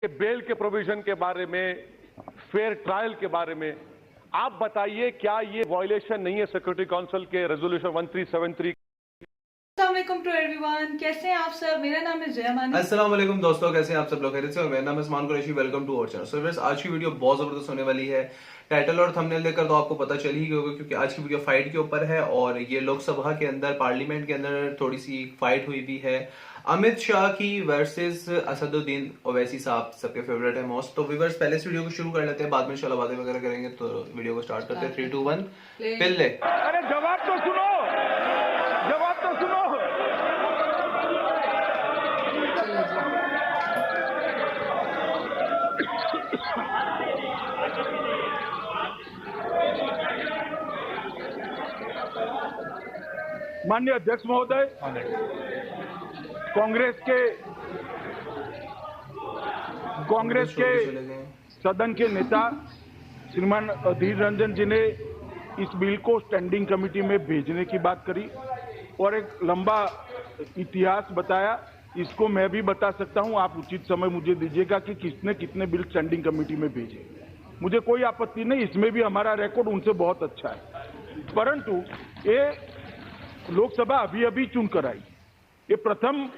Bell के provision के बारे में, फेयर ट्रायल के बारे में आप बताइए, क्या ये वायलेशन नहीं है सिक्योरिटी काउंसिल के रेजोल्यूशन 1373? अस्सलाम टू एवरीवन, कैसे हैं आप सब? मेरा नाम है जया मानी। अस्सलाम वालेकुम दोस्तों, कैसे हैं आप सब लोग? खैरियत से हो? मेरा नाम है Usman Qureshi. Welcome to our channel. So friends, आज की वीडियो बहुत जबरदस्त होने वाली है। टाइटल और थंबनेल देखकर तो आपको पता चल ही गया होगा, क्योंकि आज की वीडियो फाइट के ऊपर है और ये लोकसभा के अंदर, पार्लियामेंट के अंदर थोड़ी सी फाइट हुई भी है अमित शाह की वर्सेस असदुद्दीन ओवैसी साहब, सबके फेवरेट है मोस्ट। तो व्यूअर्स, पहले इस वीडियो को शुरू कर लेते हैं, बाद में इंशाल्लाह बातें वगैरह करेंगे। तो वीडियो को स्टार्ट करते हैं। 3, 2, 1 पिल्ले। अरे जवाब तो सुनो, जवाब तो सुनो। माननीय अध्यक्ष महोदय, कांग्रेस के सदन के नेता श्रीमान अधीर रंजन जी ने इस बिल को स्टैंडिंग कमेटी में भेजने की बात करी और एक लंबा इतिहास बताया। इसको मैं भी बता सकता हूं, आप उचित समय मुझे दीजिएगा कि किसने कितने बिल स्टैंडिंग कमेटी में भेजे। मुझे कोई आपत्ति नहीं, इसमें भी हमारा रिकॉर्ड उनसे बहुत अच्छा है। परंतु ये लोकसभा अभी चुनकर आई, ये प्रथम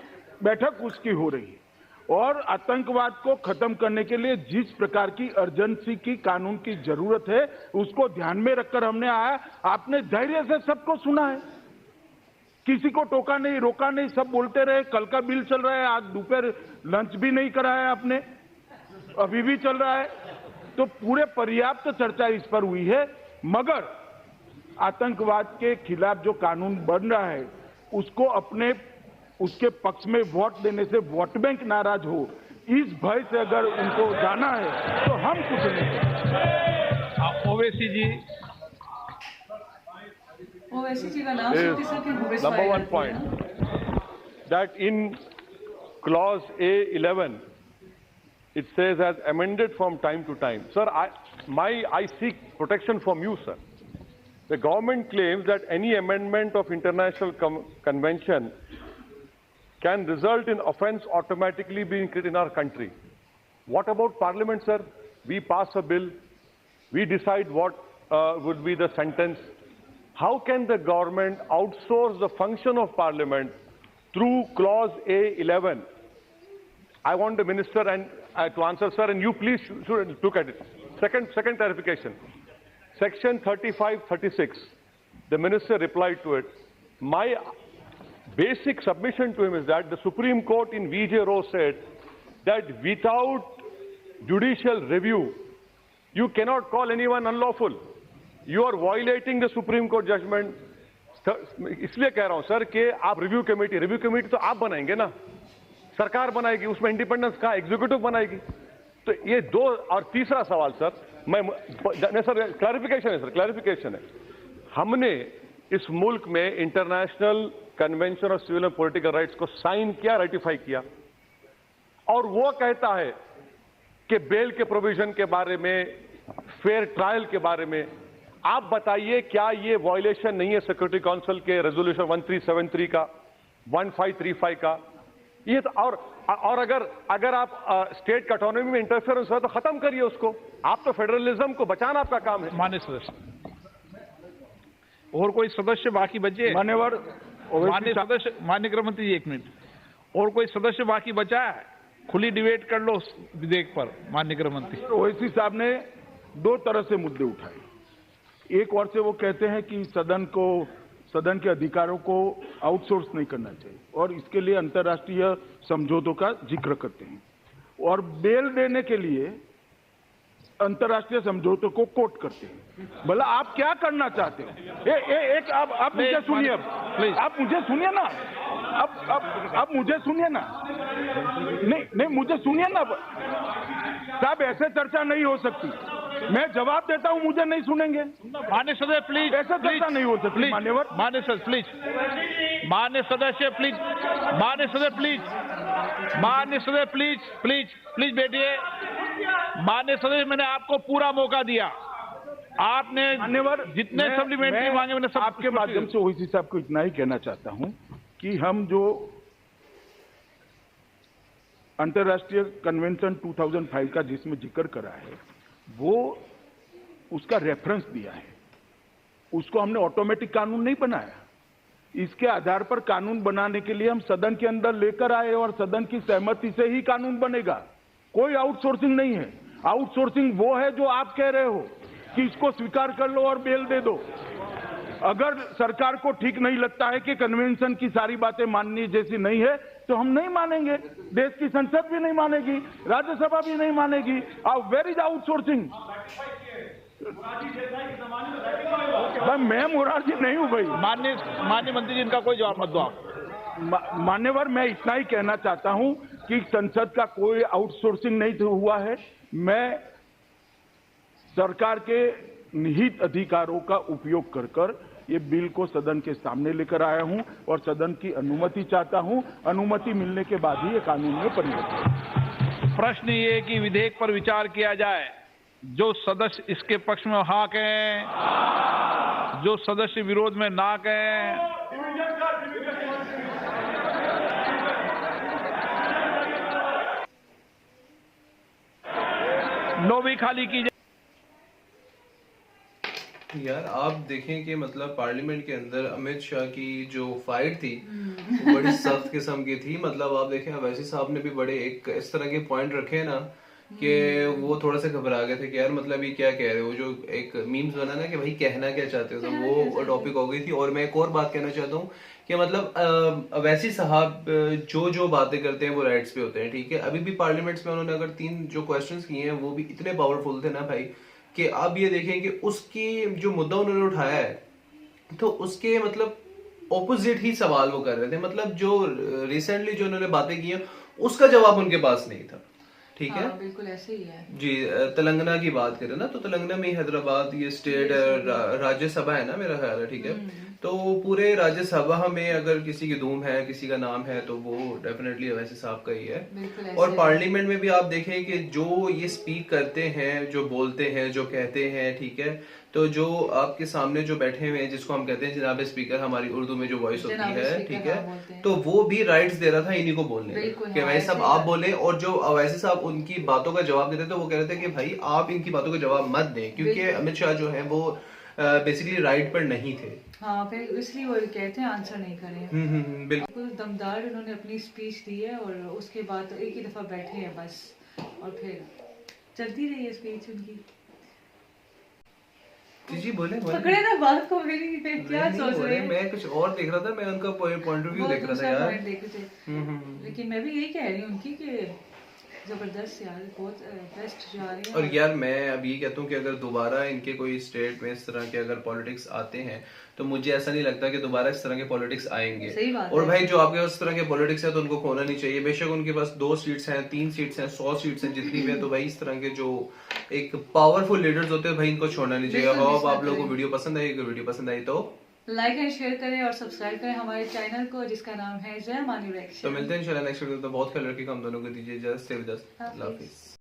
बैठक उसकी हो रही है और आतंकवाद को खत्म करने के लिए जिस प्रकार की अर्जेंसी की कानून की जरूरत है, उसको ध्यान में रखकर हमने आया। आपने धैर्य से सबको सुना है, किसी को टोका नहीं, रोका नहीं, सब बोलते रहे। कल का बिल चल रहा है, आज दोपहर लंच भी नहीं करा है आपने, अभी भी चल रहा है। तो पूरे पर्याप्त चर्चा इस पर हुई है, मगर आतंकवाद के खिलाफ जो कानून बन रहा है उसके पक्ष में वोट देने से वोट बैंक नाराज हो, इस भय से अगर उनको जाना है तो हम कुछ नहीं। ओवैसी जी का नाम number 1 point that in clause A11 it says as amended from time to time. Sir, I seek protection from you, sir. The government claims that any amendment of international convention can result in offense automatically being created in our country. What about Parliament, sir? We pass a bill, we decide what would be the sentence. How can the government outsource the function of Parliament through clause A11? I want the minister to answer, sir, and you please should look at it. Second clarification. Section 35-36, the minister replied to it. My basic submission to him is that the Supreme Court in V.J. Roe said that without judicial review, you cannot call anyone unlawful. You are violating the Supreme Court judgment. इसलिए कह रहा हूं sir कि आप review committee तो आप बनाएंगे ना, सरकार बनाएगी, उसमें इंडिपेंडेंस कहां, एग्जीक्यूटिव बनाएगी। तो ये दो। और तीसरा सवाल सर, सर क्लैरिफिकेशन है, हमने इस मुल्क में international convention of civil and political rights को साइन किया, रेटिफाई किया, और वो कहता है कि बेल के प्रोविजन के बारे में, फेयर ट्रायल के बारे में आप बताइए, क्या ये वायलेशन नहीं है सिक्योरिटी काउंसिल के रेजोल्यूशन 1373 का, 1535 का? ये तो और अगर आप स्टेट का ऑटोनॉमी में इंटरफेरेंस है तो खत्म करिए उसको। आप तो फेडरलिज्म को बचाना आपका काम है। मान्य सदस्य, और कोई सदस्य बाकी बचे? मान्यवर मान्य सदस्य, मान्य गृह मंत्री जी, 1 मिनट। और कोई सदस्य बाकी बचा है? खुली डिबेट कर लो विधेयक पर। मान्य गृह मंत्री ओवैसी साहब ने 2 तरह से मुद्दे उठाए। एक ओर से वो कहते हैं कि सदन के अधिकारों को आउटसोर्स नहीं करना चाहिए और इसके लिए अंतर्राष्ट्रीय समझौतों का जिक्र करते हैं, और बेल देने के लिए अंतर्राष्ट्रीय समझौतों को कोट करते हैं। भला आप क्या करना चाहते हो? आप मुझे सुनिए, आप मुझे सुनिए ना, अब मुझे सुनिए ना, नहीं मुझे सुनिए ना साहब, ऐसे चर्चा नहीं हो सकती। मैं जवाब देता हूं, मुझे नहीं सुनेंगे। मान्य सदस्य प्लीज, ऐसा चर्चा नहीं हो सकती। मान्यवर, मान्य सदस्य प्लीज, मान्य सदस्य प्लीज, मान्य सदस्य प्लीज, मान्य सदस्य प्लीज बैठिए। मान्य सदस्य, मैंने आपको पूरा मौका दिया, आपने मान्यवर जितने सप्लीमेंट्री मांगे मैंने सब आपके माध्यम से ओवैसी साहब को इतना ही कहना चाहता हूं कि हम जो अंतर्राष्ट्रीय कन्वेंशन 2005 का जिसमें जिक्र करा है, वो उसका रेफरेंस दिया है। उसको हमने ऑटोमेटिक कानून नहीं बनाया। इसके आधार पर कानून बनाने के लिए हम सदन के अंदर लेकर आए और सदन की सहमति से ही कानून बनेगा। कोई आउटसोर्सिंग नहीं है। आउटसोर्सिंग वो है जो आप कह रहे हो कि इसको स्वीकार कर लो और बेल दे दो। अगर सरकार को ठीक नहीं लगता है कि कन्वेंशन की सारी बातें माननी जैसी नहीं है, तो हम नहीं मानेंगे। देश की संसद भी नहीं मानेगी, राज्यसभा भी नहीं मानेगी। Where is outsourcing? मैं मुरारजी नहीं हूं भाई। माननीय मंत्री जी, इनका कोई जवाब मत दो आप। मान्यवर, मैं इतना ही कहना चाहता हूं कि संसद का कोई आउटसोर्सिंग नहीं हुआ है। मैं सरकार के निहित अधिकारों का उपयोग कर ये बिल को सदन के सामने लेकर आया हूं और सदन की अनुमति चाहता हूं। अनुमति मिलने के बाद ही ये कानून में परिवर्तन। प्रश्न ये है कि विधेयक पर विचार किया जाए। जो सदस्य इसके पक्ष में हाँ कहें, जो सदस्य विरोध में ना कहें। लोबी खाली की जाए। यार आप देखें कि मतलब पार्लियामेंट के अंदर अमित शाह की जो फाइट थी वो बड़ी सख्त किस्म की थी। मतलब आप देखें, अवैसी साहब ने भी बड़े एक इस तरह के पॉइंट रखे ना कि वो थोड़ा सा घबरा गए थे कि यार मतलब ये क्या कह रहे हो। जो एक मीम्स बना ना कि भाई कहना क्या चाहते हो, तो वो टॉपिक हो गई थी। और मैं एक और बात कहना चाहता हूँ कि मतलब अवैसी साहब जो बातें करते हैं वो राइट्स पे होते हैं, ठीक है। अभी भी पार्लियामेंट्स में उन्होंने अगर 3 जो क्वेश्चंस किए हैं वो भी इतने पावरफुल थे ना भाई, कि आप ये देखें कि उसकी जो मुद्दा उन्होंने उठाया है तो उसके मतलब ऑपोजिट ही सवाल वो कर रहे थे। मतलब जो रिसेंटली जो उन्होंने बातें की हैं उसका जवाब उनके पास नहीं था, ठीक है। बिल्कुल ऐसे ही है जी। तेलंगाना की बात करें ना, तो तेलंगाना में हैदराबाद ये स्टेट राज्यसभा है ना, मेरा ख्याल है, ठीक है। तो पूरे राज्यसभा में अगर किसी की धूम है, किसी का नाम है, तो वो डेफिनेटली अवैसी साहब का ही है। और पार्लियामेंट में भी आप देखें कि जो ये स्पीक करते हैं, जो बोलते हैं, जो कहते हैं, ठीक है। तो जो आपके सामने जो बैठे हुए हैं, जिसको हम कहते हैं जनाब स्पीकर, हमारी उर्दू में जो वॉइस होती है, ठीक है, तो वो भी राइट्स दे रहा था इन्हीं को बोलने कि भाई साहब आप बोले। और जो अवैसी साहब उनकी बातों का जवाब देते थे, तो वो कह रहे थे कि भाई आप इनकी बातों का जवाब मत दें, क्योंकि अमित शाह जो है वो बेसिकली राइट पर नहीं थे। हाँ, फिर इसलिए वो कहते हैं आंसर नहीं करें। बिल्कुल दमदार उन्होंने अपनी स्पीच दी है और उसके बाद तो एक ही दफा बैठे हैं बस, और फिर चलती रही है स्पीच उनकी। जी बोले पकड़े ना बात को मेरी, फिर क्या सोच रहे हैं? मैं कुछ और देख रहा था, मैं उनका पॉइंट ऑफ व्यू देख रहा था यार। लेकिन मैं भी यही कह रही हूँ उनकी कि जबरदस्त यार, बहुत बेस्ट जा रही है। और यार मैं अभी कहता हूँ कि अगर दोबारा इनके कोई स्टेट में इस तरह के अगर पॉलिटिक्स आते हैं, तो मुझे ऐसा नहीं लगता कि दोबारा इस तरह के पॉलिटिक्स आएंगे। सही बात और है। भाई जो आपके उस तरह के पॉलिटिक्स है तो उनको खोना नहीं चाहिए। बेशक उनके पास 2 सीट्स हैं, 3 सीट्स हैं, 100 सीट्स हैं, जितनी भी है, तो भाई इस तरह के जो एक पावरफुल लीडर्स होते हैं भाई, इनको छोड़ना नहीं चाहिए। अब आप लोगों को वीडियो पसंद आई, वीडियो पसंद आई तो लाइक एंड शेयर करें और सब्सक्राइब करें हमारे चैनल को, जिसका नाम है जय मानी रिएक्शन। तो मिलते हैं इंशाल्लाह नेक्स्ट वीडियो में। तो बहुत ख्याल रखिएगा हम दोनों को, दीजिए इजाजत, स्टे विद अस, अल्लाह हाफिज़।